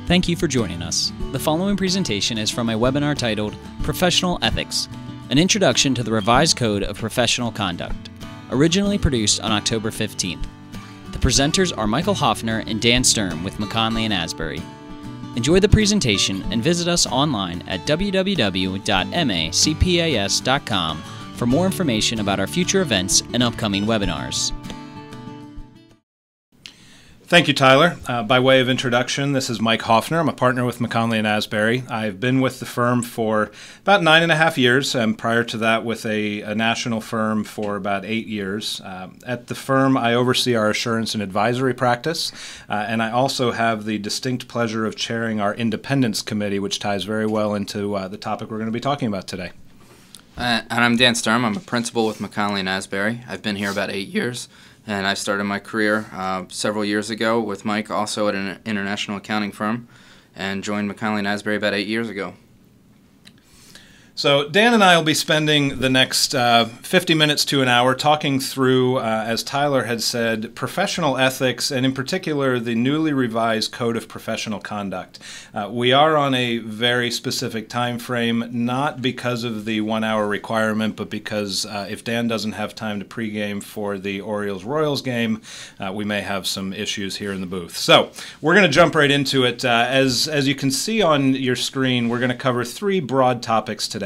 Thank you for joining us. The following presentation is from a webinar titled Professional Ethics, an introduction to the revised Code of Professional Conduct, originally produced on October 15th. The presenters are Michael Hoffner and Dan Sturm with McKonly Asbury. Enjoy the presentation and visit us online at www.macpas.com for more information about our future events and upcoming webinars. Thank you, Tyler. By way of introduction, this is Mike Hoffner. I'm a partner with McKonly Asbury. I've been with the firm for about 9.5 years, and prior to that with a national firm for about 8 years. At the firm, I oversee our assurance and advisory practice, and I also have the distinct pleasure of chairing our independence committee, which ties very well into the topic we're going to be talking about today. And I'm Dan Sturm. I'm a principal with McKonly Asbury. I've been here about 8 years. And I started my career several years ago with Mike, also at an international accounting firm, and joined McKonly Asbury about 8 years ago. So Dan and I will be spending the next 50 minutes to an hour talking through, as Tyler had said, professional ethics, and in particular the newly revised Code of Professional Conduct. We are on a very specific time frame, not because of the 1 hour requirement, but because if Dan doesn't have time to pregame for the Orioles-Royals game, we may have some issues here in the booth. So we're going to jump right into it. As you can see on your screen, we're going to cover three broad topics today.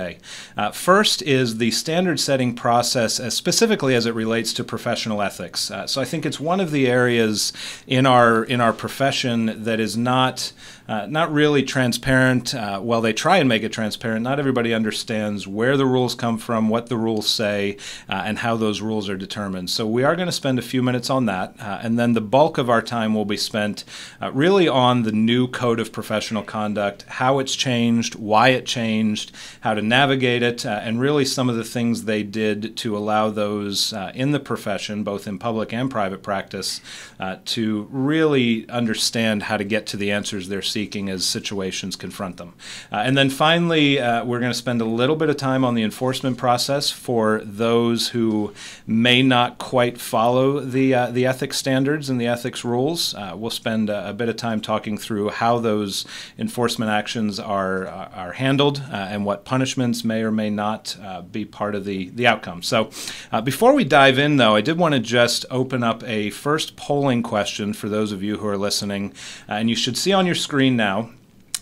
First is the standard setting process, specifically as it relates to professional ethics. So I think it's one of the areas in our profession that is not really transparent. Well, they try and make it transparent. Not everybody understands where the rules come from, what the rules say, and how those rules are determined. So we are going to spend a few minutes on that, and then the bulk of our time will be spent really on the new Code of Professional Conduct, how it's changed, why it changed, how to navigate it, and really some of the things they did to allow those in the profession, both in public and private practice, to really understand how to get to the answers they're seeking as situations confront them. And then finally, we're going to spend a little bit of time on the enforcement process for those who may not quite follow the ethics standards and the ethics rules. We'll spend a bit of time talking through how those enforcement actions are handled and what punishments may or may not be part of the outcome. So before we dive in, though, I did want to just open up a first polling question for those of you who are listening. And you should see on your screen now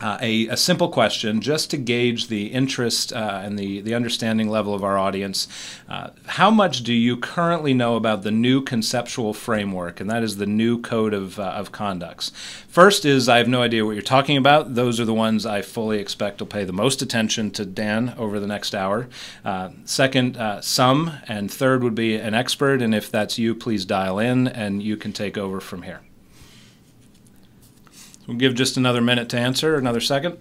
a simple question just to gauge the interest and the understanding level of our audience. How much do you currently know about the new Conceptual Framework? And that is the new Code of Conducts. First is, I have no idea what you're talking about. Those are the ones I fully expect will pay the most attention to Dan over the next hour. Second, some. And third would be an expert. And if that's you, please dial in and you can take over from here. We'll give just another minute to answer, another second.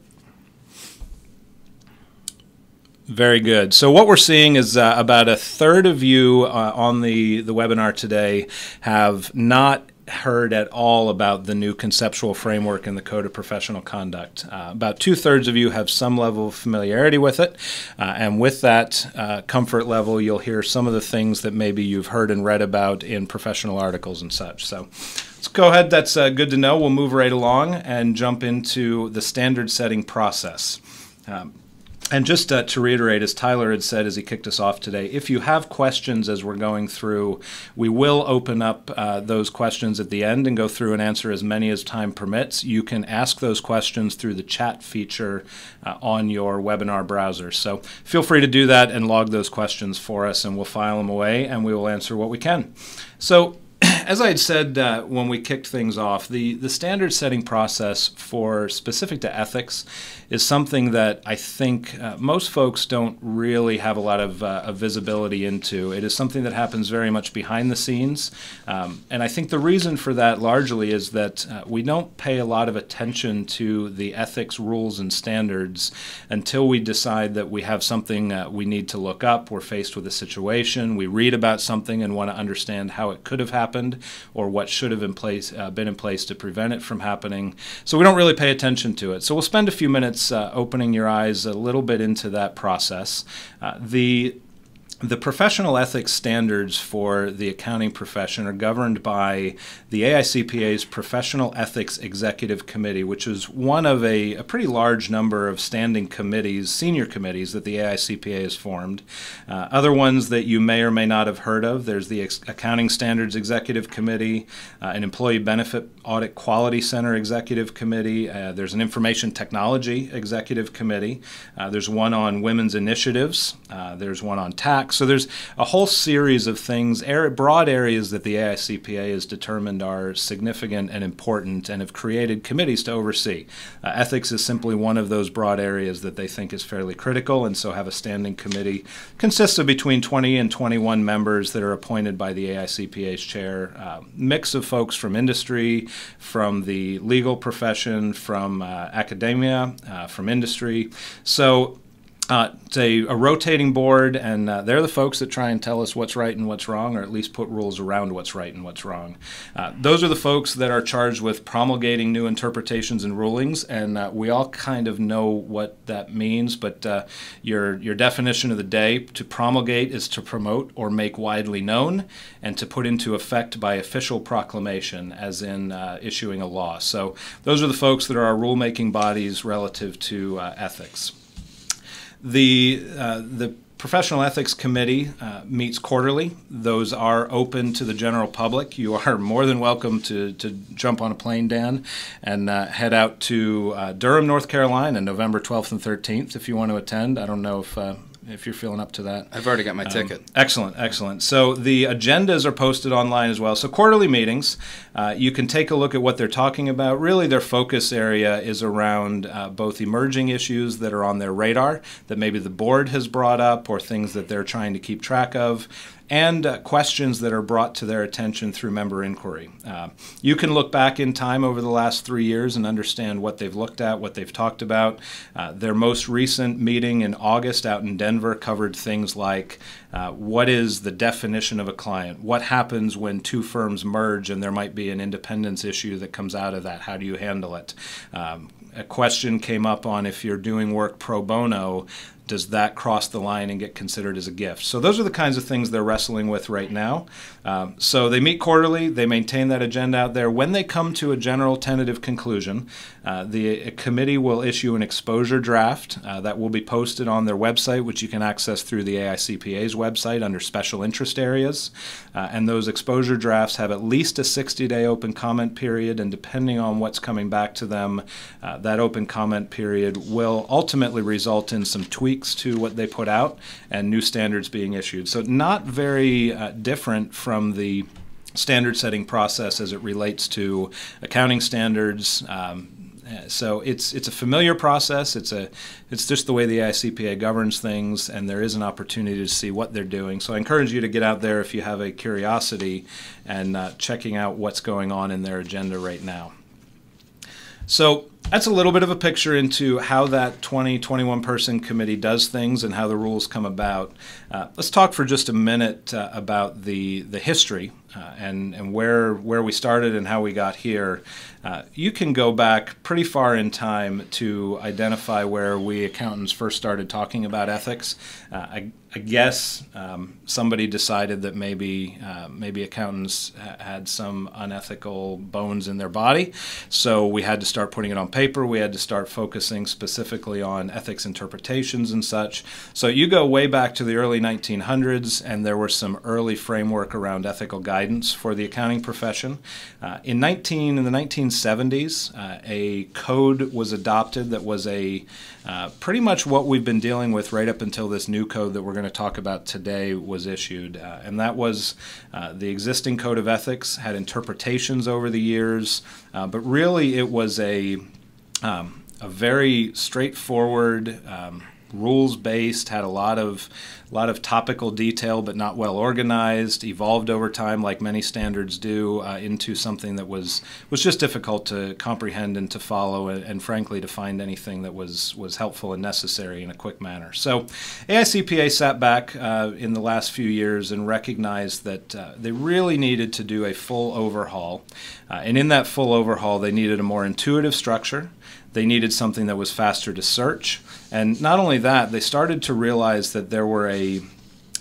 Very good. So what we're seeing is about a third of you on the webinar today have not heard at all about the new Conceptual Framework and the Code of Professional Conduct. About 2/3 of you have some level of familiarity with it, and with that comfort level, you'll hear some of the things that maybe you've heard and read about in professional articles and such. So let's go ahead. That's good to know. We'll move right along and jump into the standard setting process. And just to reiterate, as Tyler had said as he kicked us off today, if you have questions as we're going through, we will open up those questions at the end and go through and answer as many as time permits. You can ask those questions through the chat feature on your webinar browser. So feel free to do that and log those questions for us, and we'll file them away and we will answer what we can. So as I had said when we kicked things off, the standard setting process for specific to ethics is something that I think most folks don't really have a lot of visibility into. It is something that happens very much behind the scenes, and I think the reason for that largely is that we don't pay a lot of attention to the ethics rules and standards until we decide that we have something we need to look up. We're faced with a situation, we read about something and want to understand how it could have happened or what should have been in place to prevent it from happening. So we don't really pay attention to it. So we'll spend a few minutes opening your eyes a little bit into that process. The the professional ethics standards for the accounting profession are governed by the AICPA's Professional Ethics Executive Committee, which is one of a pretty large number of standing committees, senior committees, that the AICPA has formed. Other ones that you may or may not have heard of, there's the Accounting Standards Executive Committee, an Employee Benefit Audit Quality Center Executive Committee, there's an Information Technology Executive Committee, there's one on women's initiatives, there's one on tax. So there's a whole series of things, broad areas that the AICPA has determined are significant and important and have created committees to oversee. Ethics is simply one of those broad areas that they think is fairly critical, and so have a standing committee. Consists of between 20 and 21 members that are appointed by the AICPA's chair. Mix of folks from industry, from the legal profession, from academia, from industry. So it's a rotating board, and they're the folks that try and tell us what's right and what's wrong, or at least put rules around what's right and what's wrong. Those are the folks that are charged with promulgating new interpretations and rulings, and we all kind of know what that means, but your definition of the day, to promulgate, is to promote or make widely known, and to put into effect by official proclamation, as in issuing a law. So those are the folks that are our rulemaking bodies relative to ethics. The Professional Ethics Committee meets quarterly. Those are open to the general public. You are more than welcome to jump on a plane, Dan, and head out to Durham, North Carolina, November 12th and 13th if you want to attend. I don't know if you're feeling up to that. I've already got my ticket. Excellent, excellent. So the agendas are posted online as well. So quarterly meetings, you can take a look at what they're talking about. Really their focus area is around both emerging issues that are on their radar that maybe the board has brought up, or things that they're trying to keep track of, and questions that are brought to their attention through member inquiry. You can look back in time over the last 3 years and understand what they've looked at, what they've talked about. Their most recent meeting in August out in Denver covered things like what is the definition of a client? What happens when two firms merge and there might be an independence issue that comes out of that? How do you handle it? A question came up on, if you're doing work pro bono, does that cross the line and get considered as a gift? So those are the kinds of things they're wrestling with right now. So they meet quarterly, they maintain that agenda out there. When they come to a general tentative conclusion, the committee will issue an exposure draft that will be posted on their website, which you can access through the AICPA's website under special interest areas. And those exposure drafts have at least a 60-day open comment period, and depending on what's coming back to them, that open comment period will ultimately result in some tweaks to what they put out and new standards being issued. So not very different from the standard setting process as it relates to accounting standards. So it's a familiar process. It's just the way the AICPA governs things, and there is an opportunity to see what they're doing. So I encourage you to get out there if you have a curiosity and checking out what's going on in their agenda right now. So that's a little bit of a picture into how that 21 person committee does things and how the rules come about. Let's talk for just a minute about the history and where we started and how we got here. You can go back pretty far in time to identify where we accountants first started talking about ethics. I guess somebody decided that maybe accountants had some unethical bones in their body, so we had to start putting it on paper. We had to start focusing specifically on ethics interpretations and such. So you go way back to the early 1900s, and there were some early framework around ethical guidance for the accounting profession. In the 1970s, a code was adopted that was pretty much what we've been dealing with right up until this new code that we're going to talk about today was issued. And that was the existing code of ethics, had interpretations over the years, but really it was a very straightforward, rules-based, had a lot of topical detail, but not well organized, evolved over time like many standards do into something that was just difficult to comprehend and to follow, and frankly to find anything that was helpful and necessary in a quick manner. So AICPA sat back in the last few years and recognized that they really needed to do a full overhaul, and in that full overhaul they needed a more intuitive structure. They needed something that was faster to search. And not only that, they started to realize that there were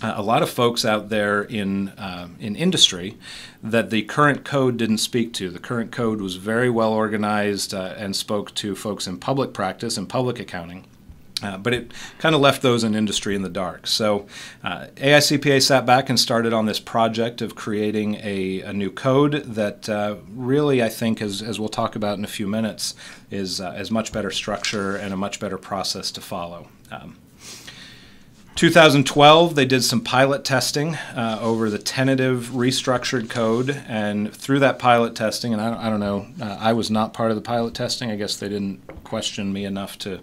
a lot of folks out there in industry that the current code didn't speak to. The current code was very well organized and spoke to folks in public practice and public accounting. But it kind of left those in industry in the dark. So AICPA sat back and started on this project of creating a new code that really, I think, as we'll talk about in a few minutes, is much better structure and a much better process to follow. 2012, they did some pilot testing over the tentative restructured code, and through that pilot testing, and I don't know, I was not part of the pilot testing. I guess they didn't question me enough to,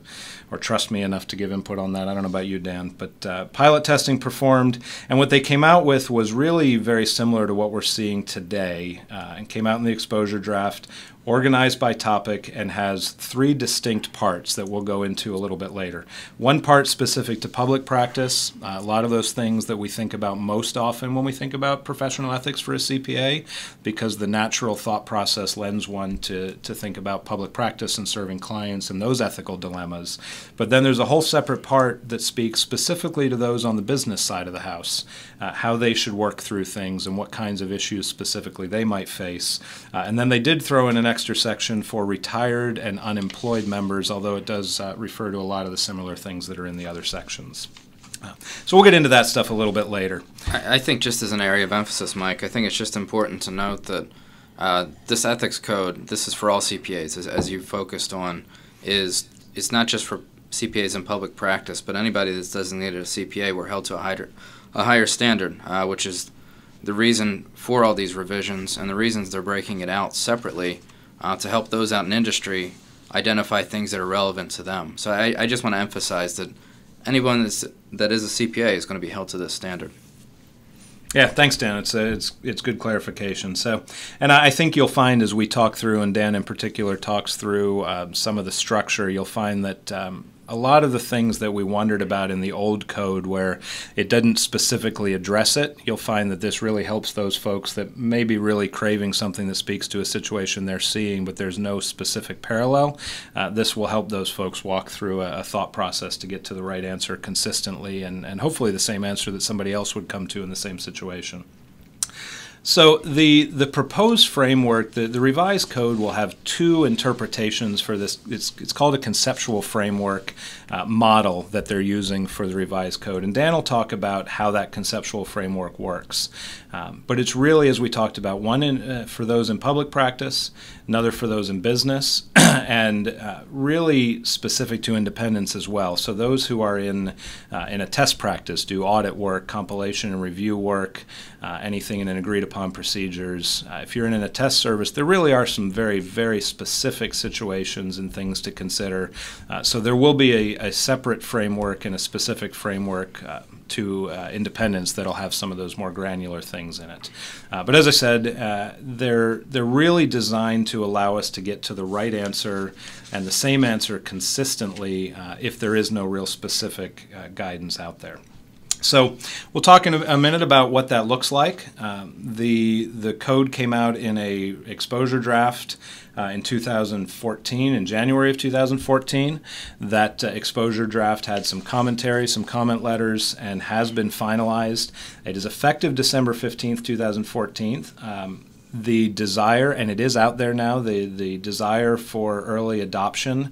or trust me enough to give input on that. I don't know about you, Dan, but pilot testing performed, and what they came out with was really very similar to what we're seeing today, and came out in the exposure draft, organized by topic, and has 3 distinct parts that we'll go into a little bit later. One part specific to public practice, a lot of those things that we think about most often when we think about professional ethics for a CPA, because the natural thought process lends one to think about public practice and serving clients and those ethical dilemmas. But then there's a whole separate part that speaks specifically to those on the business side of the house, how they should work through things and what kinds of issues specifically they might face. And then they did throw in an extra section for retired and unemployed members, although it does refer to a lot of the similar things that are in the other sections. So we'll get into that stuff a little bit later. I think just as an area of emphasis, Mike, I think it's just important to note that this ethics code, this is for all CPAs, as you focused on, it's not just for CPAs in public practice, but anybody that's designated a CPA, we're held to a higher standard, which is the reason for all these revisions and the reasons they're breaking it out separately to help those out in industry identify things that are relevant to them. So I just want to emphasize that anyone that is a CPA is going to be held to this standard. Yeah, thanks, Dan. It's good clarification. So, and I think you'll find as we talk through, and Dan in particular talks through some of the structure, you'll find that a lot of the things that we wondered about in the old code where it didn't specifically address it, you'll find that this really helps those folks that may be really craving something that speaks to a situation they're seeing, but there's no specific parallel. This will help those folks walk through a thought process to get to the right answer consistently and hopefully the same answer that somebody else would come to in the same situation. So the proposed framework, the revised code will have 2 interpretations for this. It's called a conceptual framework model that they're using for the revised code. And Dan will talk about how that conceptual framework works. But it's really, as we talked about, one for those in public practice, another for those in business, and really specific to independence as well. So those who are in a test practice, do audit work, compilation and review work, anything in an agreed upon procedures. If you're in an attest service, there really are some very, very specific situations and things to consider. So there will be a separate framework and a specific framework to independence that'll have some of those more granular things in it. But as I said, they're really designed to allow us to get to the right answer and the same answer consistently if there is no real specific guidance out there. So we'll talk in a minute about what that looks like. The code came out in a exposure draft in 2014, in January of 2014. That exposure draft had some commentary, some comment letters, and has been finalized. It is effective December 15th, 2014. The desire, and it is out there now, the desire for early adoption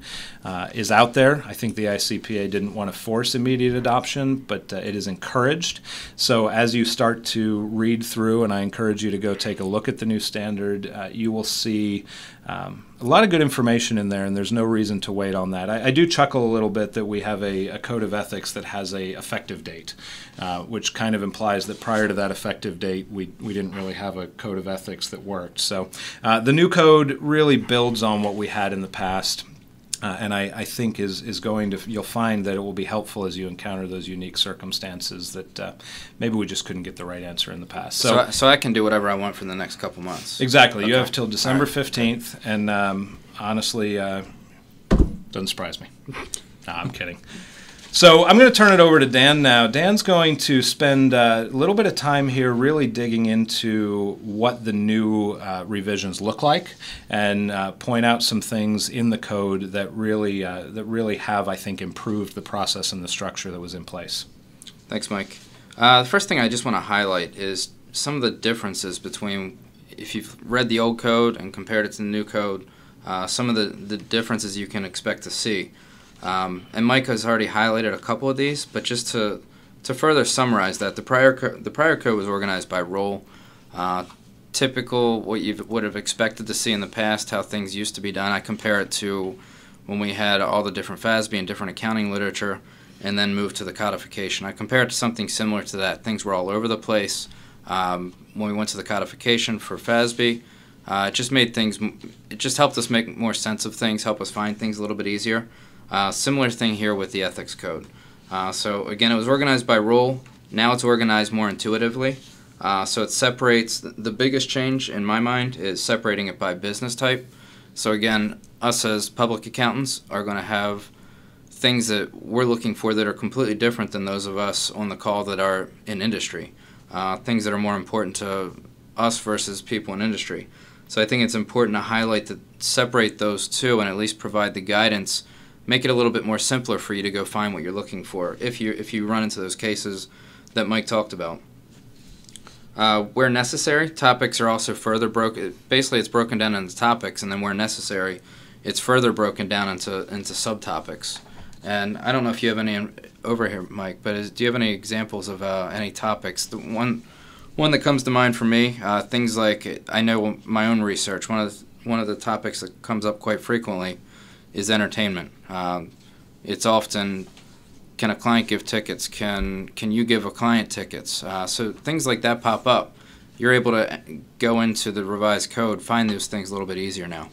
is out there. I think the AICPA didn't want to force immediate adoption, but it is encouraged. So as you start to read through, and I encourage you to go take a look at the new standard, you will see a lot of good information in there, and there's no reason to wait on that. I do chuckle a little bit that we have a code of ethics that has a effective date, which kind of implies that prior to that effective date, we didn't really have a code of ethics that worked. So the new code really builds on what we had in the past. And I think is going to, you'll find that it will be helpful as you encounter those unique circumstances that maybe we just couldn't get the right answer in the past. So I can do whatever I want for the next couple months. Exactly. Okay. You have till December 15th, and honestly, doesn't surprise me. No, I'm kidding. So I'm going to turn it over to Dan now. Dan's going to spend a little bit of time here really digging into what the new revisions look like and point out some things in the code that really have, I think, improved the process and the structure that was in place. Thanks, Mike. The first thing I just want to highlight is some of the differences between, if you've read the old code and compared it to the new code, some of the differences you can expect to see. And Mike has already highlighted a couple of these, but just to further summarize that, the prior code was organized by role. Typical, what you would have expected to see in the past, how things used to be done. I compare it to when we had all the different FASB and different accounting literature, and then moved to the codification. I compare it to something similar to that. Things were all over the place. When we went to the codification for FASB, it just helped us make more sense of things, help us find things a little bit easier. Similar thing here with the ethics code. So again, it was organized by role. Now it's organized more intuitively. So it separates, the biggest change in my mind is separating it by business type. So again, us as public accountants are going to have things that we're looking for that are completely different than those of us on the call that are in industry. Things that are more important to us versus people in industry. So I think it's important to highlight that, separate those two, and at least provide the guidance, make it a little bit more simpler for you to go find what you're looking for if you run into those cases that Mike talked about. Where necessary, topics are also further broken. Basically, it's broken down into topics, and then where necessary, it's further broken down into subtopics. And I don't know if you have any over here, Mike, but do you have any examples of any topics? The one that comes to mind for me, things like, I know my own research, one of the topics that comes up quite frequently is entertainment. It's often, can a client give tickets? Can you give a client tickets? So things like that pop up. You're able to go into the revised code, find those things a little bit easier now.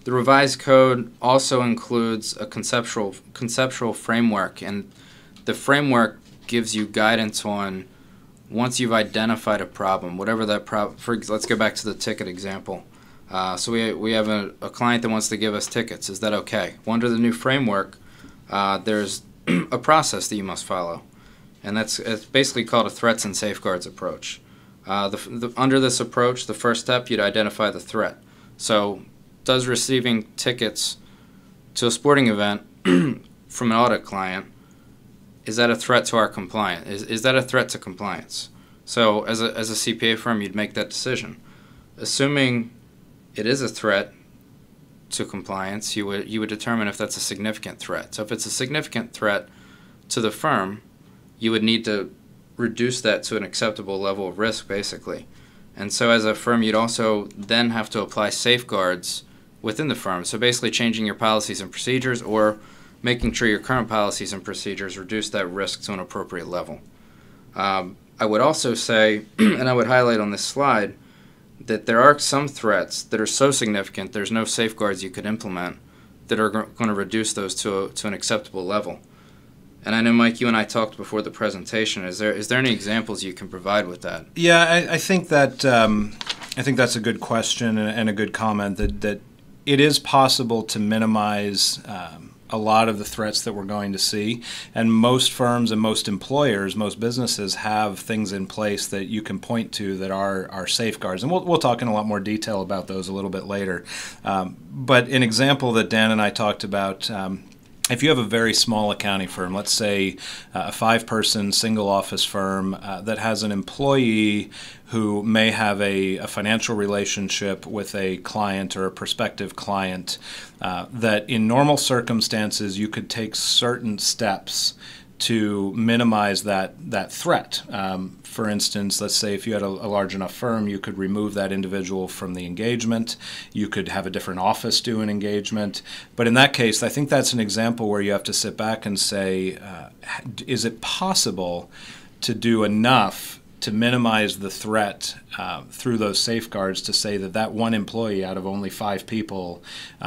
The revised code also includes a conceptual framework, and the framework gives you guidance on, once you've identified a problem, whatever that problem. Let's go back to the ticket example. So we have a client that wants to give us tickets. Is that okay? Well, under the new framework, there's a process that you must follow, and it's basically called a threats and safeguards approach. Under this approach, the first step, you'd identify the threat. So, does receiving tickets to a sporting event from an audit client, is that a threat to our compliance? Is that a threat to compliance? So as a CPA firm, you'd make that decision. Assuming it is a threat to compliance, you would determine if that's a significant threat. So if it's a significant threat to the firm, you would need to reduce that to an acceptable level of risk, basically. And so as a firm, you'd also then have to apply safeguards within the firm. So basically changing your policies and procedures, or making sure your current policies and procedures reduce that risk to an appropriate level. I would also say, and I would highlight on this slide, that there are some threats that are so significant there's no safeguards you could implement that are going to reduce those to an acceptable level. And I know, Mike, you and I talked before the presentation. Is there any examples you can provide with that? Yeah, I think that I think that's a good question and a good comment, that it is possible to minimize a lot of the threats that we're going to see, and most firms and most employers, most businesses have things in place that you can point to that are safeguards, and we'll talk in a lot more detail about those a little bit later. But an example that Dan and I talked about, if you have a very small accounting firm, let's say a 5-person single office firm that has an employee who may have a financial relationship with a client or a prospective client, that in normal circumstances you could take certain steps to minimize that threat. For instance, let's say if you had a large enough firm, you could remove that individual from the engagement. You could have a different office do an engagement. But in that case, I think that's an example where you have to sit back and say, is it possible to do enough to minimize the threat through those safeguards, to say that one employee out of only 5 people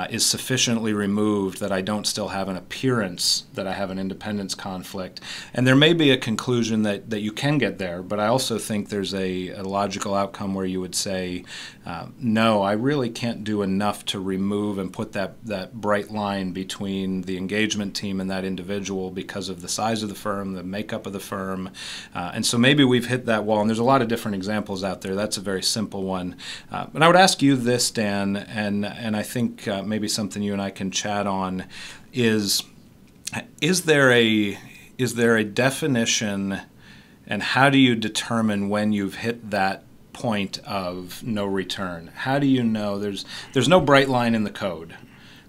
is sufficiently removed that I don't still have an appearance that I have an independence conflict. And there may be a conclusion that you can get there, but I also think there's a logical outcome where you would say, no, I really can't do enough to remove and put that bright line between the engagement team and that individual because of the size of the firm, the makeup of the firm. And so maybe we've hit that wall, and there's a lot of different examples out there. That's a very simple one. But I would ask you this, Dan, and I think maybe something you and I can chat on is, Is there a definition, and how do you determine when you've hit that point of no return? How do you know? There's no bright line in the code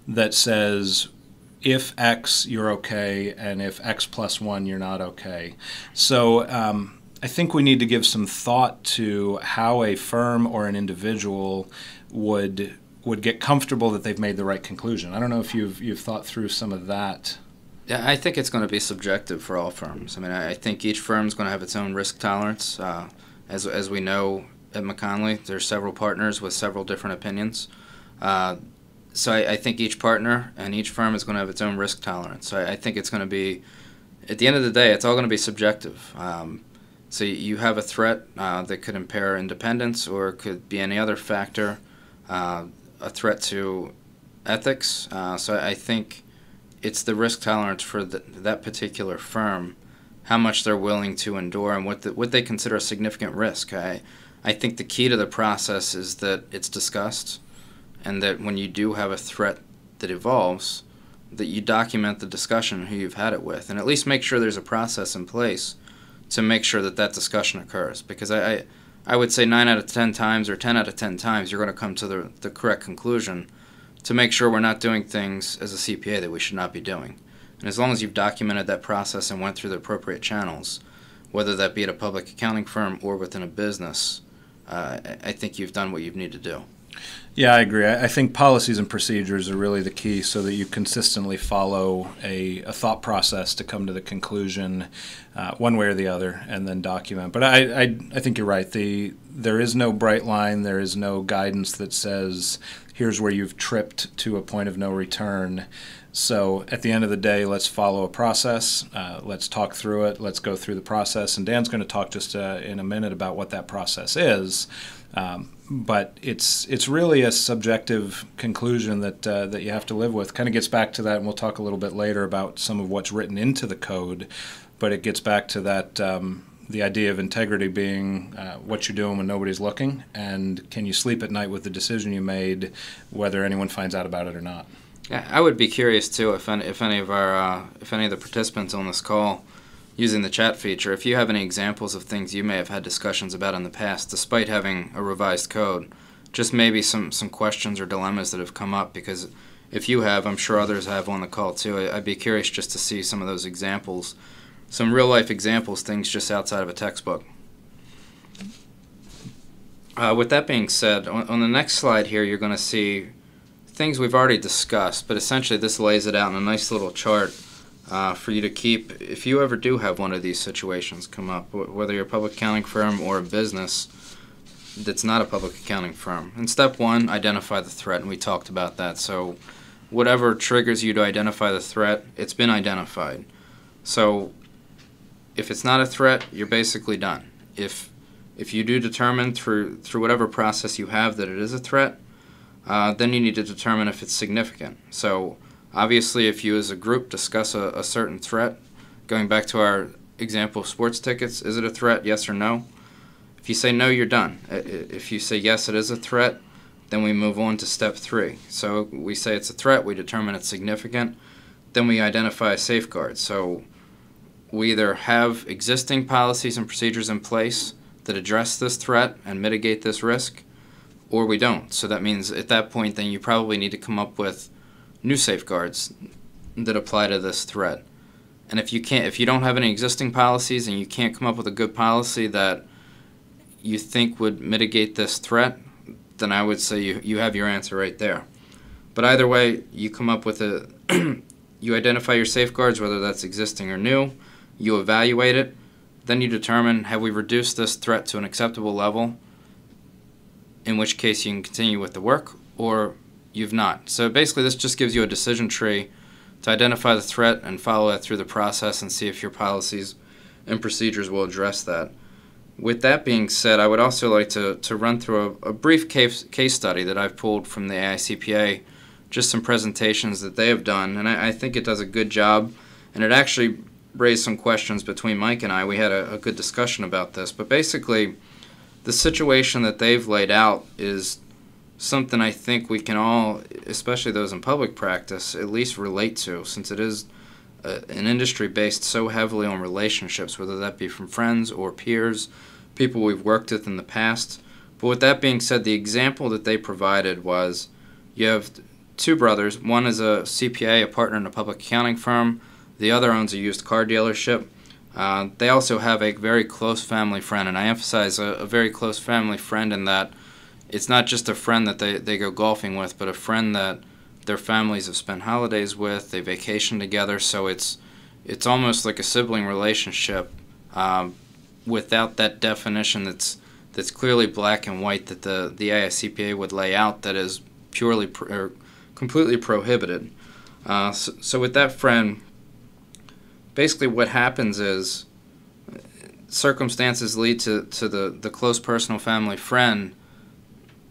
that says if X you're okay, and if X plus 1 you're not okay. So I think we need to give some thought to how a firm or an individual would get comfortable that they've made the right conclusion. I don't know if you've thought through some of that. Yeah, I think it's going to be subjective for all firms. I mean, I think each firm is going to have its own risk tolerance. As we know at McKonly, there's several partners with several different opinions. So I think each partner and each firm is going to have its own risk tolerance. So I think it's going to be, at the end of the day, it's all going to be subjective. So you have a threat that could impair independence, or it could be any other factor, a threat to ethics. So I think it's the risk tolerance for that particular firm, how much they're willing to endure, and what they consider a significant risk. I think the key to the process is that it's discussed, and that when you do have a threat that evolves, that you document the discussion, who you've had it with, and at least make sure there's a process in place to make sure that discussion occurs. Because I would say 9 out of 10 times, or 10 out of 10 times, you're going to come to the correct conclusion to make sure we're not doing things as a CPA that we should not be doing. And as long as you've documented that process and went through the appropriate channels, whether that be at a public accounting firm or within a business, I think you've done what you need to do. Yeah, I agree. I think policies and procedures are really the key, so that you consistently follow a thought process to come to the conclusion one way or the other, and then document. But I think you're right. There is no bright line. There is no guidance that says, here's where you've tripped to a point of no return. So at the end of the day, let's follow a process. Let's talk through it. Let's go through the process. And Dan's going to talk just in a minute about what that process is. But it's really a subjective conclusion that you have to live with. Kind of gets back to that, and we'll talk a little bit later about some of what's written into the code. But it gets back to that the idea of integrity being what you're doing when nobody's looking, and can you sleep at night with the decision you made, whether anyone finds out about it or not. Yeah, I would be curious too if any of the participants on this call, using the chat feature, if you have any examples of things you may have had discussions about in the past, despite having a revised code, just maybe some questions or dilemmas that have come up, because if you have, I'm sure others have on the call too. I'd be curious just to see some of those examples, some real-life examples, things just outside of a textbook. With that being said, on the next slide here, you're going to see things we've already discussed, but essentially this lays it out in a nice little chart for you to keep if you ever do have one of these situations come up, whether you're a public accounting firm or a business that's not a public accounting firm. In step 1, identify the threat, and we talked about that. So whatever triggers you to identify the threat, it's been identified. So if it's not a threat, you're basically done. If you do determine through whatever process you have that it is a threat, then you need to determine if it's significant. So obviously, if you as a group discuss a certain threat, going back to our example of sports tickets, is it a threat, yes or no? If you say no, you're done. If you say yes, it is a threat, then we move on to step 3. So we say it's a threat, we determine it's significant, then we identify a safeguard. So we either have existing policies and procedures in place that address this threat and mitigate this risk, or we don't. So that means at that point, then you probably need to come up with new safeguards that apply to this threat. And if you don't have any existing policies and you can't come up with a good policy that you think would mitigate this threat, then I would say you have your answer right there. But either way, you come up with you identify your safeguards, whether that's existing or new, you evaluate it, then you determine, have we reduced this threat to an acceptable level, in which case you can continue with the work, or you've not. So basically this just gives you a decision tree to identify the threat and follow that through the process and see if your policies and procedures will address that. With that being said, I would also like to run through a brief case study that I've pulled from the AICPA, just some presentations that they have done, and I think it does a good job, and it actually raised some questions between Mike and I. We had a good discussion about this, but basically the situation that they've laid out is something I think we can all, especially those in public practice, at least relate to, since it is an industry based so heavily on relationships, whether that be from friends or peers, people we've worked with in the past. But with that being said, the example that they provided was you have two brothers. One is a CPA, a partner in a public accounting firm. The other owns a used car dealership. They also have a very close family friend, and I emphasize a very close family friend in that it's not just a friend that they go golfing with, but a friend that their families have spent holidays with, they vacation together, so it's almost like a sibling relationship without that definition that's clearly black and white that the AICPA would lay out that is purely or completely prohibited. So with that friend, basically what happens is circumstances lead to the close personal family friend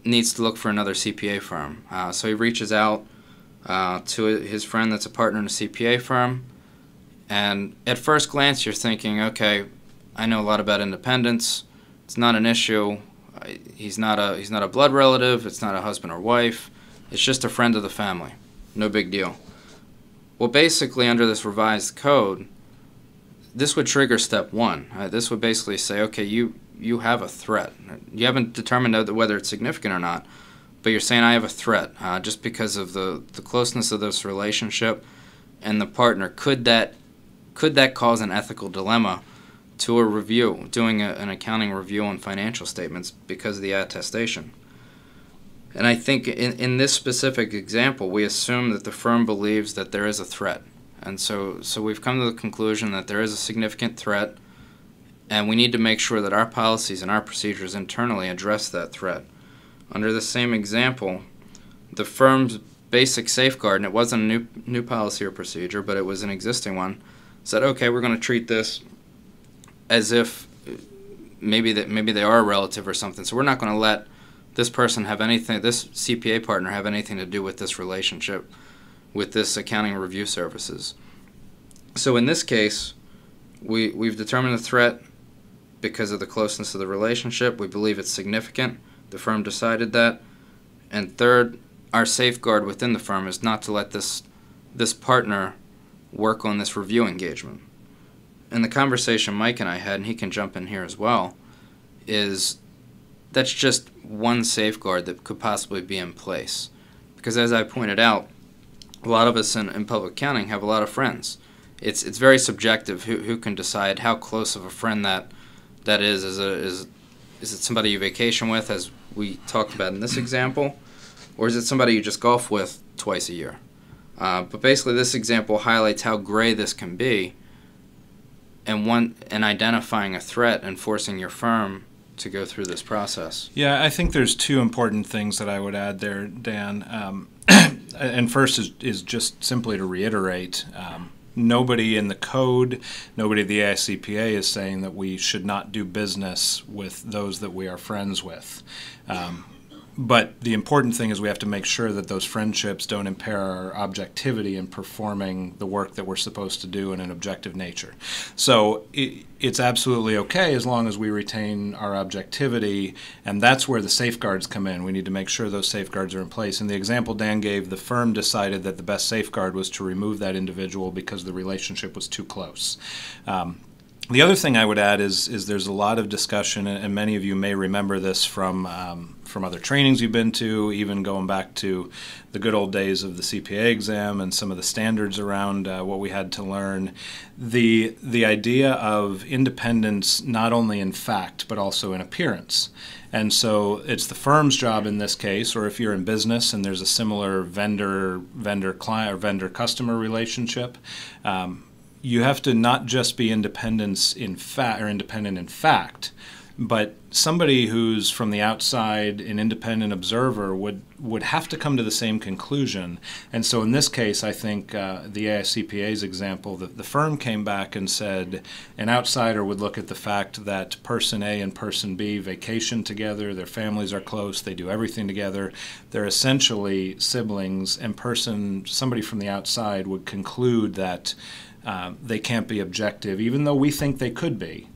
needs to look for another CPA firm. So he reaches out to his friend that's a partner in a CPA firm, and at first glance you're thinking, okay, I know a lot about independence. It's not an issue. He's not a blood relative. It's not a husband or wife. It's just a friend of the family. No big deal. Well, basically under this revised code, this would trigger step one. This would basically say, okay, you have a threat. You haven't determined whether it's significant or not, but you're saying I have a threat just because of the closeness of this relationship and the partner. Could that cause an ethical dilemma to a review, doing an accounting review on financial statements because of the attestation? And I think in this specific example, we assume that the firm believes that there is a threat. And so we've come to the conclusion that there is a significant threat, and we need to make sure that our policies and our procedures internally address that threat. Under the same example, the firm's basic safeguard, and it wasn't a new policy or procedure, but it was an existing one, said, okay, we're going to treat this as if maybe they are a relative or something. So we're not going to let this person have anything, this CPA partner have anything to do with this relationship, with this accounting review services. So in this case, we've determined the threat because of the closeness of the relationship. We believe it's significant. The firm decided that. And third, our safeguard within the firm is not to let this partner work on this review engagement. And the conversation Mike and I had, and he can jump in here as well, is that's just one safeguard that could possibly be in place. Because as I pointed out, a lot of us in public accounting have a lot of friends. It's very subjective who can decide how close of a friend that is. Is it somebody you vacation with, as we talked about in this example, or is it somebody you just golf with twice a year? But basically this example highlights how gray this can be, and identifying a threat and forcing your firm to go through this process. Yeah, I think there's two important things that I would add there, Dan. And first is just simply to reiterate, nobody in the code, nobody at the AICPA is saying that we should not do business with those that we are friends with. But the important thing is we have to make sure that those friendships don't impair our objectivity in performing the work that we're supposed to do in an objective nature. So it's absolutely okay as long as we retain our objectivity, and that's where the safeguards come in. We need to make sure those safeguards are in place. In the example Dan gave, the firm decided that the best safeguard was to remove that individual because the relationship was too close. The other thing I would add is there's a lot of discussion, and many of you may remember this from other trainings you've been to, even going back to the good old days of the CPA exam and some of the standards around what we had to learn. The idea of independence not only in fact but also in appearance. And so it's the firm's job in this case, or if you're in business and there's a similar vendor-client or vendor-customer relationship, you have to not just be independent in fact, but somebody who's from the outside, an independent observer, would have to come to the same conclusion. And so in this case, I think the AICPA's example, the firm came back and said an outsider would look at the fact that person A and person B vacation together, their families are close, they do everything together, they're essentially siblings, and somebody from the outside would conclude that they can't be objective, even though we think they could be.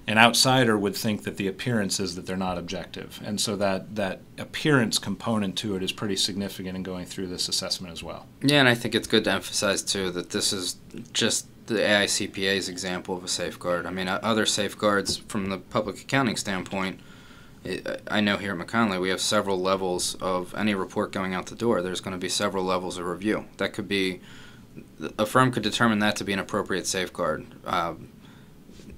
An outsider would think that the appearance is that they're not objective. And so that appearance component to it is pretty significant in going through this assessment as well. Yeah, and I think it's good to emphasize, too, that this is just the AICPA's example of a safeguard. I mean, other safeguards from the public accounting standpoint, I know here at McKonly we have several levels of any report going out the door. There's going to be several levels of review. That could be, a firm could determine that to be an appropriate safeguard,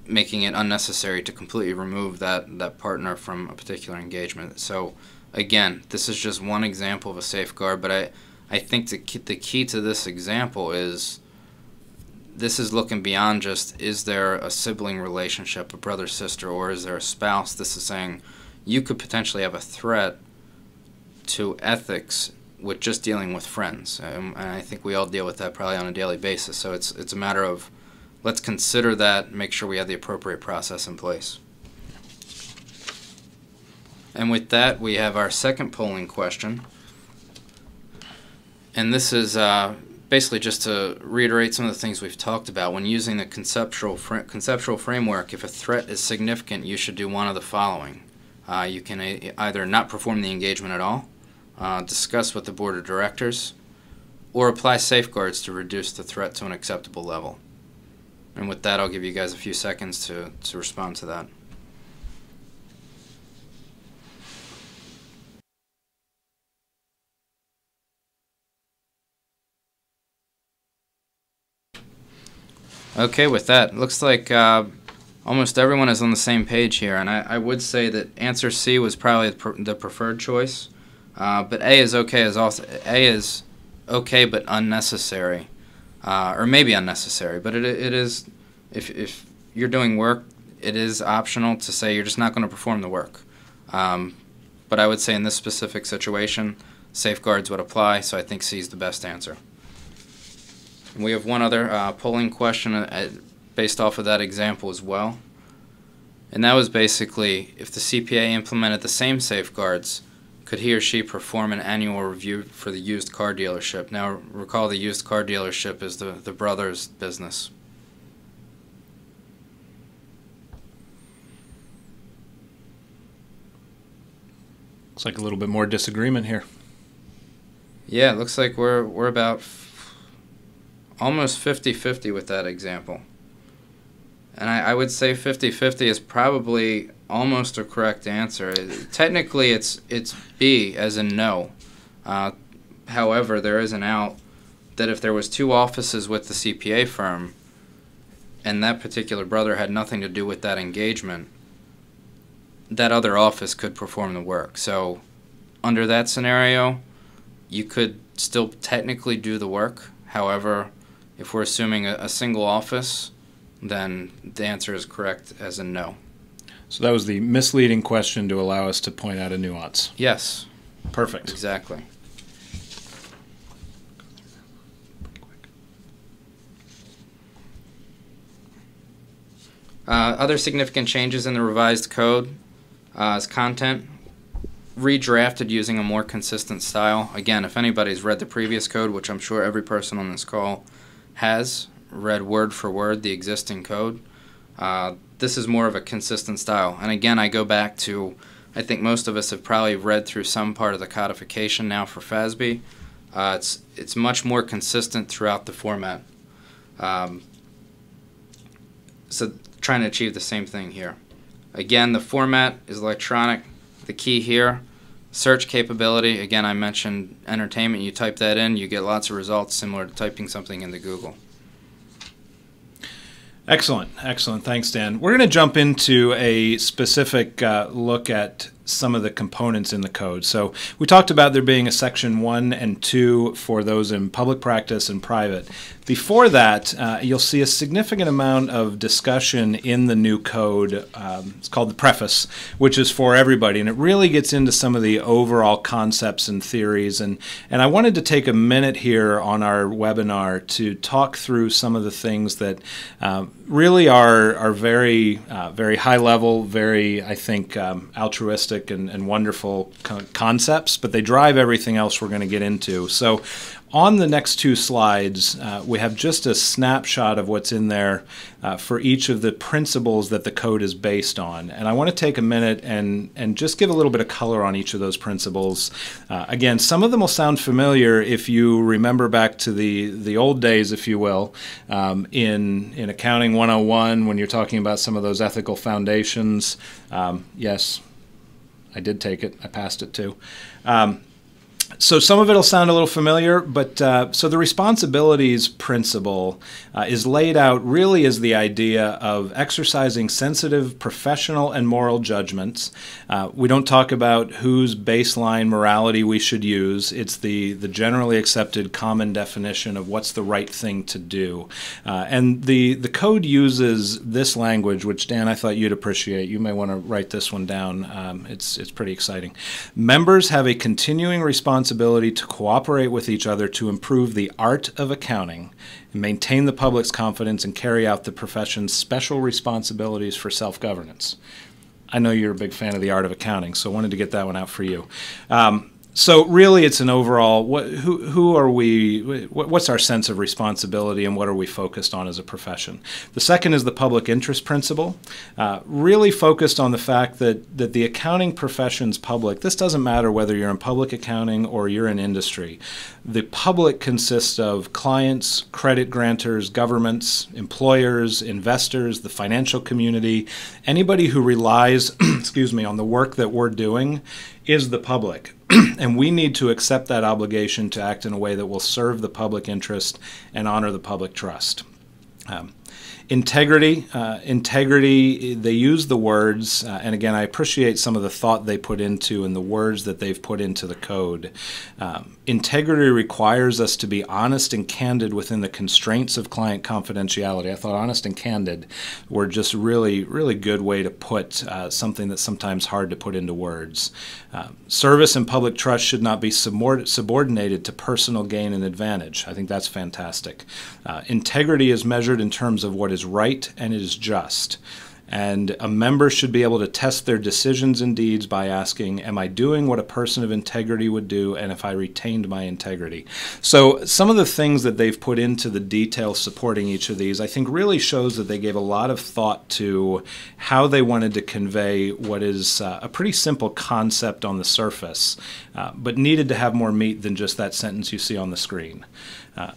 making it unnecessary to completely remove that partner from a particular engagement. So again, this is just one example of a safeguard, but I think the key to this example is this is looking beyond just, is there a sibling relationship, a brother-sister, or is there a spouse? This is saying you could potentially have a threat to ethics with just dealing with friends. And I think we all deal with that probably on a daily basis. So it's a matter of, let's consider that, make sure we have the appropriate process in place. And with that, we have our second polling question. And this is basically just to reiterate some of the things we've talked about. When using the conceptual framework, if a threat is significant, you should do one of the following. You can either not perform the engagement at all, discuss with the board of directors, or apply safeguards to reduce the threat to an acceptable level. And with that, I'll give you guys a few seconds to respond to that. Okay, with that, looks like almost everyone is on the same page here, and I would say that answer C was probably the preferred choice, but A is okay but unnecessary, or maybe unnecessary. But it is, if you're doing work, it is optional to say you're just not going to perform the work. But I would say in this specific situation, safeguards would apply. So I think C is the best answer. We have one other polling question based off of that example as well. And that was basically, if the CPA implemented the same safeguards, could he or she perform an annual review for the used car dealership? Now, recall the used car dealership is the brother's business. Looks like a little bit more disagreement here. Yeah, it looks like we're about almost 50-50 with that example. And I would say 50-50 is probably almost a correct answer. Technically, it's B, as in no. However, there is an out that if there was two offices with the CPA firm and that particular brother had nothing to do with that engagement, that other office could perform the work. So under that scenario, you could still technically do the work. However, if we're assuming a single office, then the answer is correct as in no. So that was the misleading question to allow us to point out a nuance. Yes. Perfect. Exactly. Other significant changes in the revised code is content redrafted using a more consistent style. Again, if anybody's read the previous code, which I'm sure every person on this call has read word for word the existing code, this is more of a consistent style. And again, I go back to, I think most of us have probably read through some part of the codification now for FASB. It's much more consistent throughout the format. So trying to achieve the same thing here. Again, the format is electronic. The key here, search capability. Again, I mentioned entertainment. You type that in, you get lots of results similar to typing something into Google. Excellent, excellent. Thanks, Dan. We're going to jump into a specific look at some of the components in the code. So we talked about there being a section 1 and 2 for those in public practice and private. Before that, you'll see a significant amount of discussion in the new code. It's called the Preface, which is for everybody, and it really gets into some of the overall concepts and theories. And I wanted to take a minute here on our webinar to talk through some of the things that really are very, very high level, very, I think, altruistic and wonderful concepts, but they drive everything else we're going to get into. So On the next two slides, we have just a snapshot of what's in there for each of the principles that the code is based on. And I want to take a minute and just give a little bit of color on each of those principles. Again, some of them will sound familiar if you remember back to the old days, if you will, in Accounting 101 when you're talking about some of those ethical foundations. Yes, I did take it. I passed it too. So some of it will sound a little familiar, but so the responsibilities principle is laid out really as the idea of exercising sensitive professional and moral judgments. We don't talk about whose baseline morality we should use. It's the generally accepted common definition of what's the right thing to do. And the code uses this language, which, Dan, I thought you'd appreciate. You may want to write this one down. It's pretty exciting. Members have a continuing responsibility to cooperate with each other to improve the art of accounting and maintain the public's confidence and carry out the profession's special responsibilities for self-governance. I know you're a big fan of the art of accounting, so I wanted to get that one out for you. So really it's an overall, who are we, what's our sense of responsibility and what are we focused on as a profession? The second is the public interest principle, really focused on the fact that the accounting profession's public, this doesn't matter whether you're in public accounting or you're in industry. The public consists of clients, credit grantors, governments, employers, investors, the financial community. Anybody who relies, excuse me, on the work that we're doing is the public. And we need to accept that obligation to act in a way that will serve the public interest and honor the public trust. Integrity, they use the words, and again, I appreciate some of the thought they put into and the words that they've put into the code. Integrity requires us to be honest and candid within the constraints of client confidentiality. I thought honest and candid were just really, really good way to put something that's sometimes hard to put into words. Service and public trust should not be subordinated to personal gain and advantage. I think that's fantastic. Integrity is measured in terms of what is right and it is just. And a member should be able to test their decisions and deeds by asking, am I doing what a person of integrity would do, and if I retained my integrity? So some of the things that they've put into the detail supporting each of these, I think really shows that they gave a lot of thought to how they wanted to convey what is a pretty simple concept on the surface, but needed to have more meat than just that sentence you see on the screen.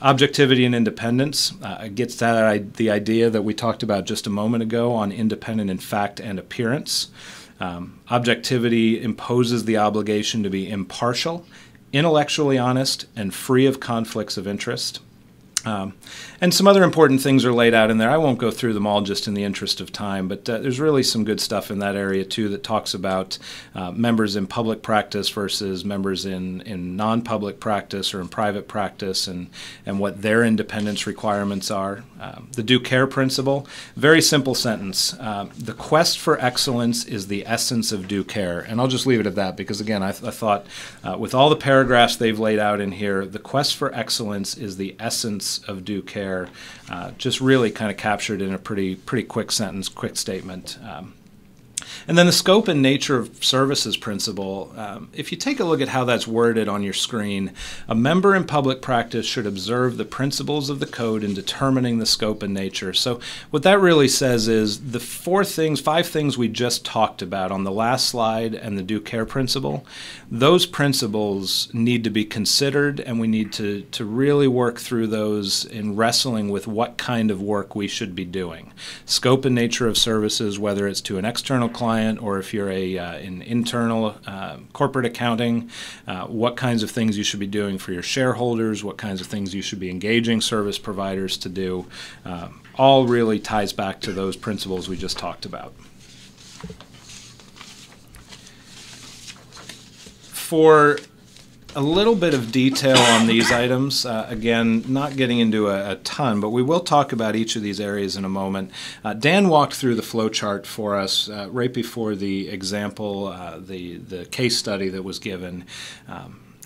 Objectivity and independence gets at the idea that we talked about just a moment ago on independent in fact and appearance. Objectivity imposes the obligation to be impartial, intellectually honest, and free of conflicts of interest. And some other important things are laid out in there. I won't go through them all just in the interest of time, but there's really some good stuff in that area too that talks about members in public practice versus members in non-public practice or in private practice and what their independence requirements are. The due care principle, very simple sentence. The quest for excellence is the essence of due care. And I'll just leave it at that because, again, I thought with all the paragraphs they've laid out in here, the quest for excellence is the essence of due care. Just really kind of captured in a pretty quick sentence, quick statement. And then the scope and nature of services principle, if you take a look at how that's worded on your screen, a member in public practice should observe the principles of the code in determining the scope and nature. So what that really says is the five things we just talked about on the last slide and the due care principle, those principles need to be considered, and we need to really work through those in wrestling with what kind of work we should be doing. Scope and nature of services, whether it's to an external client or if you're in internal corporate accounting, what kinds of things you should be doing for your shareholders, what kinds of things you should be engaging service providers to do, all really ties back to those principles we just talked about. For a little bit of detail on these items, again, not getting into a ton, but we will talk about each of these areas in a moment. Dan walked through the flow chart for us right before the example, the case study that was given.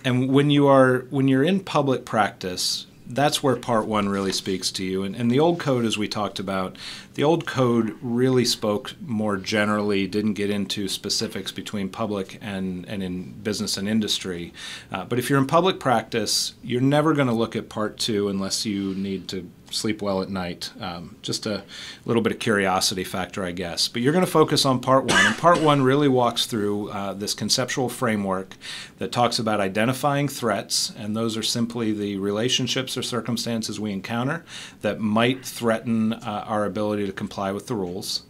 And when you're in public practice, that's where part one really speaks to you. And the old code, as we talked about, the old code really spoke more generally, didn't get into specifics between public and in business and industry. But if you're in public practice, you're never going to look at part two unless you need to sleep well at night. Just a little bit of curiosity factor, I guess. But you're going to focus on part one. And part one really walks through this conceptual framework that talks about identifying threats, and those are simply the relationships or circumstances we encounter that might threaten our ability to comply with the rules.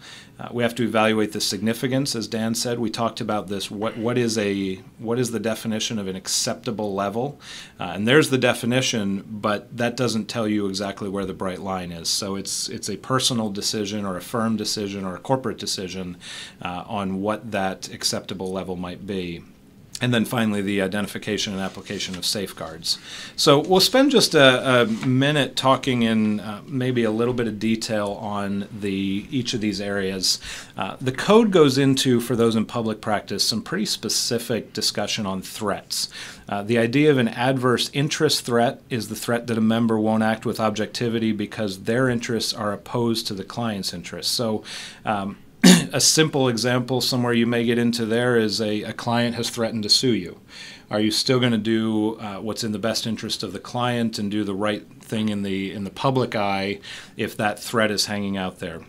We have to evaluate the significance, as Dan said. We talked about this. What is the definition of an acceptable level? And there's the definition, but that doesn't tell you exactly where the bright line is. So it's a personal decision or a firm decision or a corporate decision on what that acceptable level might be. And then finally, the identification and application of safeguards. So we'll spend just a minute talking in maybe a little bit of detail on each of these areas. The code goes into, for those in public practice, some pretty specific discussion on threats. The idea of an adverse interest threat is the threat that a member won't act with objectivity because their interests are opposed to the client's interests. So a simple example somewhere you may get into there is a client has threatened to sue you. Are you still going to do what's in the best interest of the client and do the right thing in the public eye if that threat is hanging out there?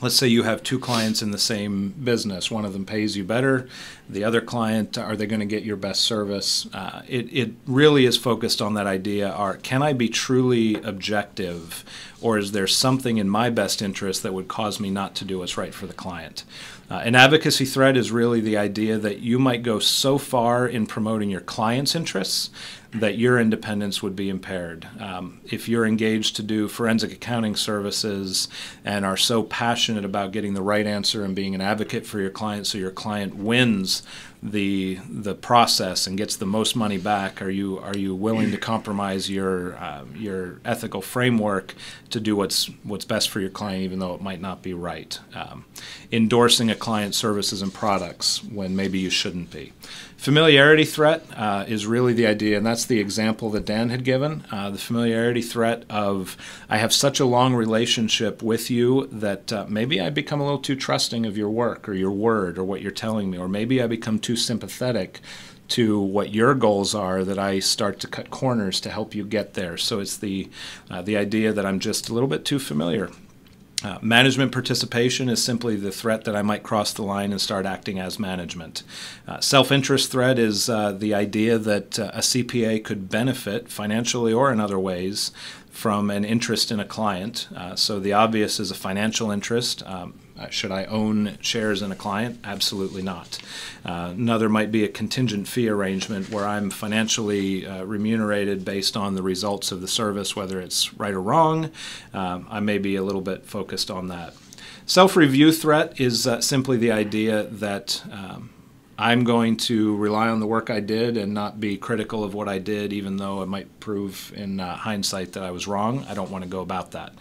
Let's say you have two clients in the same business. One of them pays you better. The other client, are they going to get your best service? It really is focused on that idea, can I be truly objective, or is there something in my best interest that would cause me not to do what's right for the client? An advocacy threat is really the idea that you might go so far in promoting your client's interests that your independence would be impaired. If you're engaged to do forensic accounting services and are so passionate about getting the right answer and being an advocate for your client so your client wins the process and gets the most money back, are you willing to compromise your ethical framework to do what's best for your client even though it might not be right? Endorsing a client's services and products when maybe you shouldn't be. Familiarity threat is really the idea, and that's the example that Dan had given. The familiarity threat of, I have such a long relationship with you that maybe I become a little too trusting of your work or your word or what you're telling me, or maybe I become too sympathetic to what your goals are that I start to cut corners to help you get there. So it's the idea that I'm just a little bit too familiar. Management participation is simply the threat that I might cross the line and start acting as management. Self-interest threat is the idea that a CPA could benefit financially or in other ways from an interest in a client. So the obvious is a financial interest. Should I own shares in a client? Absolutely not. Another might be a contingent fee arrangement where I'm financially remunerated based on the results of the service, whether it's right or wrong. I may be a little bit focused on that. Self-review threat is simply the idea that I'm going to rely on the work I did and not be critical of what I did, even though it might prove in hindsight that I was wrong. I don't want to go about that.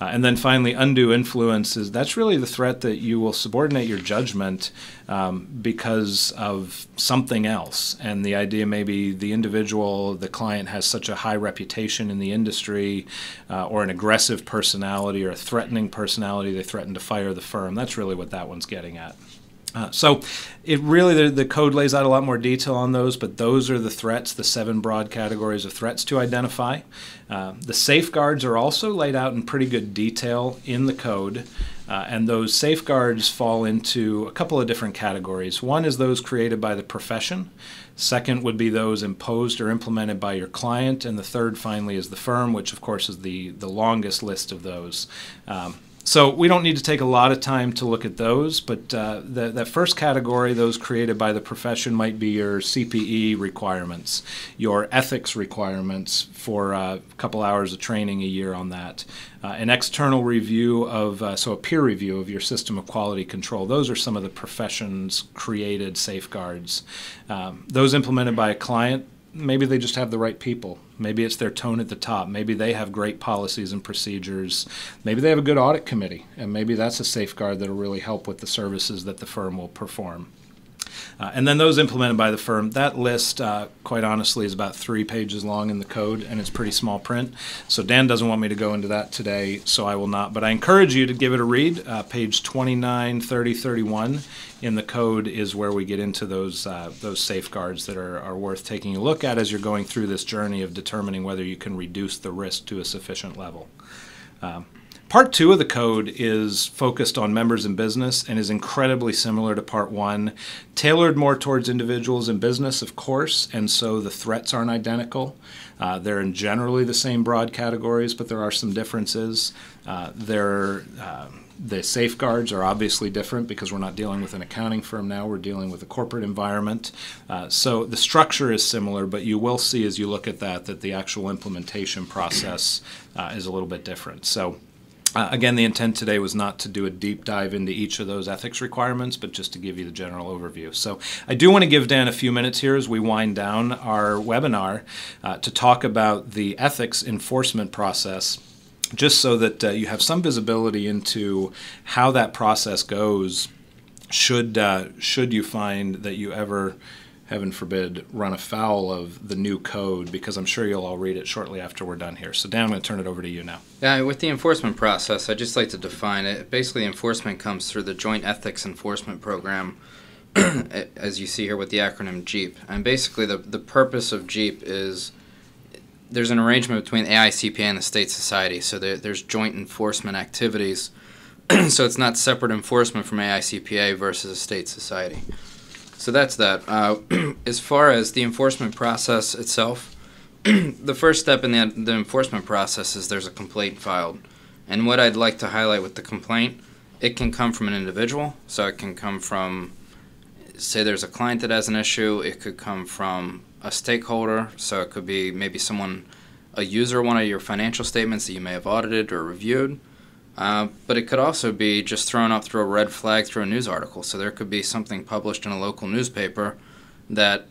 And then finally, undue influence that's really the threat that you will subordinate your judgment because of something else. And the idea maybe the individual, the client has such a high reputation in the industry or an aggressive personality or a threatening personality, they threaten to fire the firm. That's really what that one's getting at. So it really, the code lays out a lot more detail on those, but those are the threats, the 7 broad categories of threats to identify. The safeguards are also laid out in pretty good detail in the code, and those safeguards fall into a couple of different categories. One is those created by the profession. Second would be those imposed or implemented by your client, and the third finally is the firm, which of course is the longest list of those. So we don't need to take a lot of time to look at those, but that first category, those created by the profession, might be your CPE requirements, your ethics requirements for a couple hours of training a year on that, an external review of, so a peer review of your system of quality control. Those are some of the profession's created safeguards. Those implemented by a client, maybe they just have the right people. Maybe it's their tone at the top. Maybe they have great policies and procedures. Maybe they have a good audit committee, and maybe that's a safeguard that will really help with the services that the firm will perform. And then those implemented by the firm. That list, quite honestly, is about 3 pages long in the code, and it's pretty small print. So Dan doesn't want me to go into that today, so I will not. But I encourage you to give it a read. Page 29, 30, 31 in the code is where we get into those safeguards that are worth taking a look at as you're going through this journey of determining whether you can reduce the risk to a sufficient level. Part 2 of the code is focused on members in business and is incredibly similar to Part 1, tailored more towards individuals in business, of course, and so the threats aren't identical. They're in generally the same broad categories, but there are some differences. The safeguards are obviously different because we're not dealing with an accounting firm now, we're dealing with a corporate environment. So the structure is similar, but you will see as you look at that the actual implementation process is a little bit different. So. Again, the intent today was not to do a deep dive into each of those ethics requirements, but just to give you the general overview. So I do want to give Dan a few minutes here as we wind down our webinar to talk about the ethics enforcement process, just so that you have some visibility into how that process goes should you find that you ever, heaven forbid, run afoul of the new code, because I'm sure you'll all read it shortly after we're done here. So Dan, I'm going to turn it over to you now. Yeah, with the enforcement process, I'd just like to define it. Basically, enforcement comes through the Joint Ethics Enforcement Program, as you see here with the acronym JEEP. And basically, the purpose of JEEP is there's an arrangement between AICPA and the state society, so there's joint enforcement activities. So it's not separate enforcement from AICPA versus a state society. So that's that. As far as the enforcement process itself, the first step in the enforcement process is there's a complaint filed. And what I'd like to highlight with the complaint, it can come from an individual. So it can come from, say there's a client that has an issue. It could come from a stakeholder. So it could be maybe someone, a user, one of your financial statements that you may have audited or reviewed. But it could also be just thrown up through a red flag through a news article. So there could be something published in a local newspaper that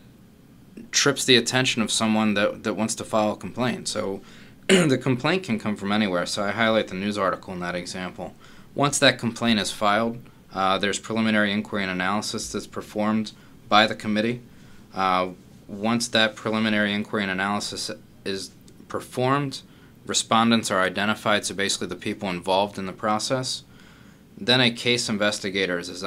trips the attention of someone that wants to file a complaint. So the complaint can come from anywhere. So I highlight the news article in that example. Once that complaint is filed, there's preliminary inquiry and analysis that's performed by the committee. Once that preliminary inquiry and analysis is performed, respondents are identified, so basically the people involved in the process. Then a case investigator is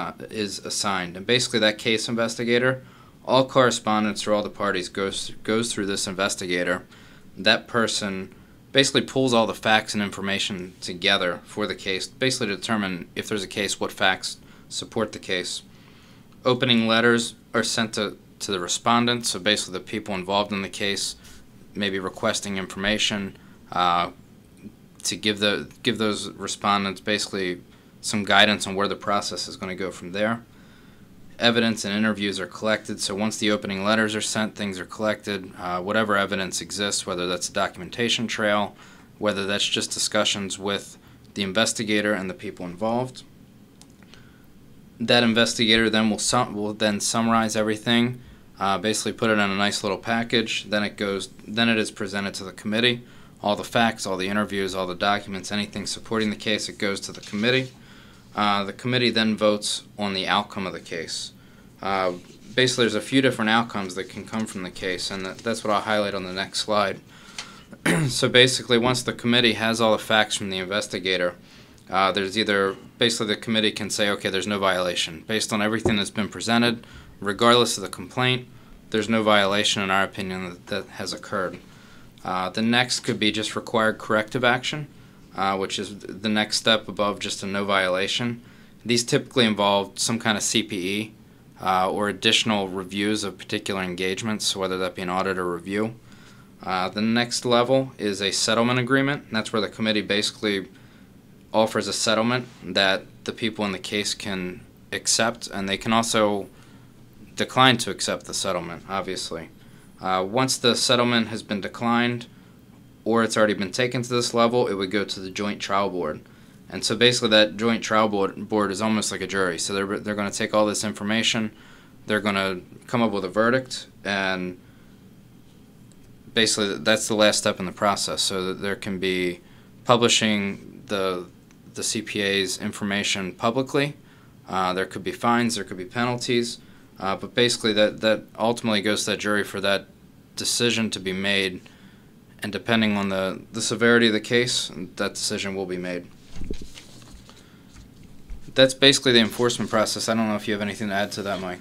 assigned. And basically that case investigator, all correspondence through all the parties goes through this investigator. That person basically pulls all the facts and information together for the case, basically to determine if there's a case, what facts support the case. Opening letters are sent to the respondents, so basically the people involved in the case, maybe requesting information, to give those respondents basically some guidance on where the process is going to go from there. Evidence and interviews are collected, so once the opening letters are sent, things are collected. Whatever evidence exists, whether that's a documentation trail, whether that's just discussions with the investigator and the people involved. That investigator then will then summarize everything, basically put it in a nice little package. Then it is presented to the committee. All the facts, all the interviews, all the documents, anything supporting the case, it goes to the committee. The committee then votes on the outcome of the case. Basically, there's a few different outcomes that can come from the case, and that's what I'll highlight on the next slide. So basically, once the committee has all the facts from the investigator, there's either, basically the committee can say, okay, there's no violation. Based on everything that's been presented, regardless of the complaint, there's no violation in our opinion that has occurred. The next could be just required corrective action, which is the next step above just a no violation. These typically involve some kind of CPE or additional reviews of particular engagements, whether that be an audit or review. The next level is a settlement agreement, and that's where the committee basically offers a settlement that the people in the case can accept, and they can also decline to accept the settlement, obviously. Once the settlement has been declined or it's already been taken to this level, it would go to the joint trial board. And so basically that joint trial board is almost like a jury. So they're going to take all this information, they're going to come up with a verdict, and basically that's the last step in the process. So that there can be publishing the CPA's information publicly. There could be fines, there could be penalties. But basically that ultimately goes to the jury for that decision to be made, and depending on the severity of the case, that decision will be made. That's basically the enforcement process. I don't know if you have anything to add to that, Mike.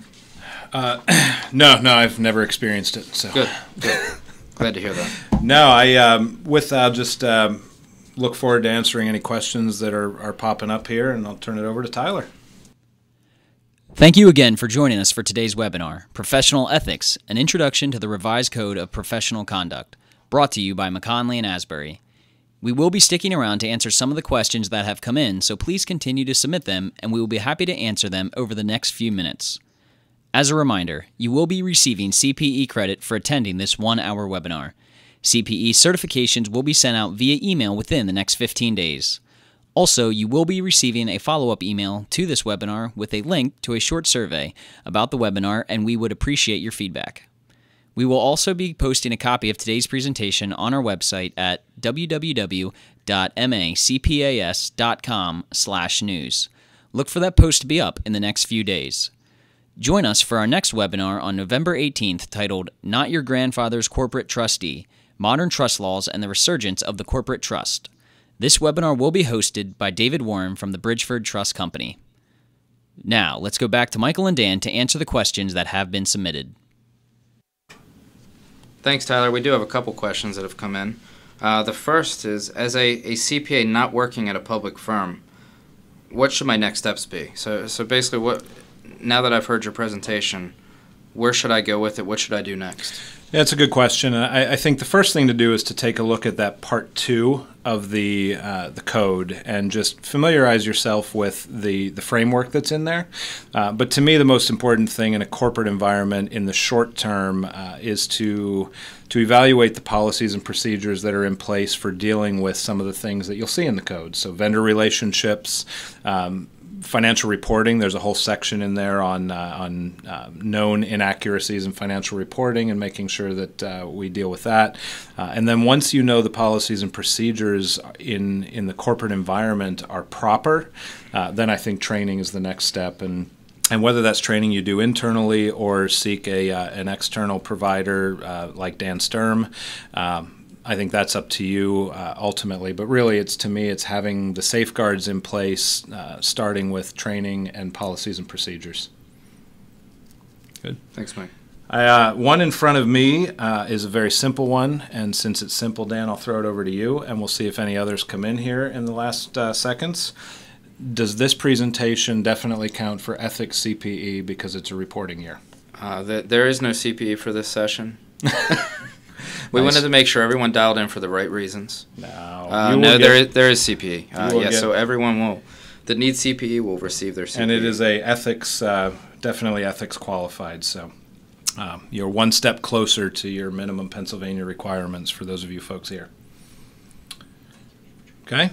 No, I've never experienced it. So Good. Glad to hear that. No, I'll just look forward to answering any questions that are popping up here, and I'll turn it over to Tyler. Thank you again for joining us for today's webinar, Professional Ethics, an Introduction to the Revised Code of Professional Conduct, brought to you by McKonly Asbury. We will be sticking around to answer some of the questions that have come in, so please continue to submit them, and we will be happy to answer them over the next few minutes. As a reminder, you will be receiving CPE credit for attending this 1-hour webinar. CPE certifications will be sent out via email within the next 15 days. Also, you will be receiving a follow-up email to this webinar with a link to a short survey about the webinar, and we would appreciate your feedback. We will also be posting a copy of today's presentation on our website at www.macpas.com/news. Look for that post to be up in the next few days. Join us for our next webinar on November 18th titled Not Your Grandfather's Corporate Trustee, Modern Trust Laws and the Resurgence of the Corporate Trust. This webinar will be hosted by David Warren from the Bridgeford Trust Company. Now, let's go back to Michael and Dan to answer the questions that have been submitted. Thanks, Tyler. We do have a couple questions that have come in. The first is, as a CPA not working at a public firm, what should my next steps be? So basically, now that I've heard your presentation, where should I go with it? What should I do next? Yeah, it's a good question. I think the first thing to do is to take a look at that part 2 of the code and just familiarize yourself with the framework that's in there. But to me, the most important thing in a corporate environment in the short term is to evaluate the policies and procedures that are in place for dealing with some of the things that you'll see in the code. So vendor relationships, financial reporting. There's a whole section in there on known inaccuracies in financial reporting and making sure that we deal with that. And then once you know the policies and procedures in the corporate environment are proper, then I think training is the next step. And whether that's training you do internally or seek an external provider like Dan Sturm, I think that's up to you ultimately, but really to me it's having the safeguards in place, starting with training and policies and procedures. Good. Thanks, Mike. One in front of me is a very simple one, and since it's simple, Dan, I'll throw it over to you, and we'll see if any others come in here in the last seconds. Does this presentation definitely count for ethics CPE because it's a reporting year? There is no CPE for this session. We Nice. wanted to make sure everyone dialed in for the right reasons. No, there is CPE. Yes, so everyone that needs CPE will receive their CPE. And it is a ethics, definitely ethics qualified. So you're one step closer to your minimum Pennsylvania requirements for those of you folks here. Okay.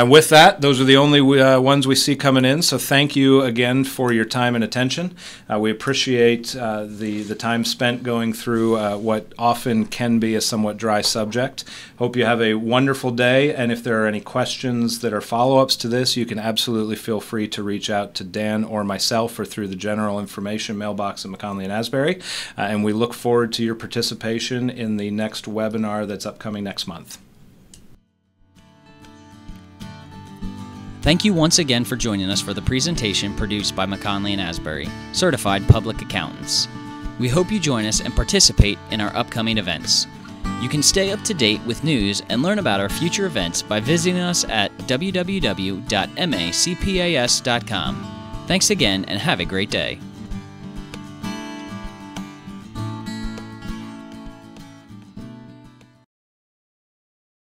With that, those are the only ones we see coming in, so thank you again for your time and attention. We appreciate the time spent going through what often can be a somewhat dry subject. Hope you have a wonderful day, and if there are any questions that are follow-ups to this, you can absolutely feel free to reach out to Dan or myself or through the general information mailbox at McKonly and Asbury, and we look forward to your participation in the next webinar that's upcoming next month. Thank you once again for joining us for the presentation produced by McKonly and Asbury, Certified Public Accountants. We hope you join us and participate in our upcoming events. You can stay up to date with news and learn about our future events by visiting us at www.macpas.com. Thanks again and have a great day.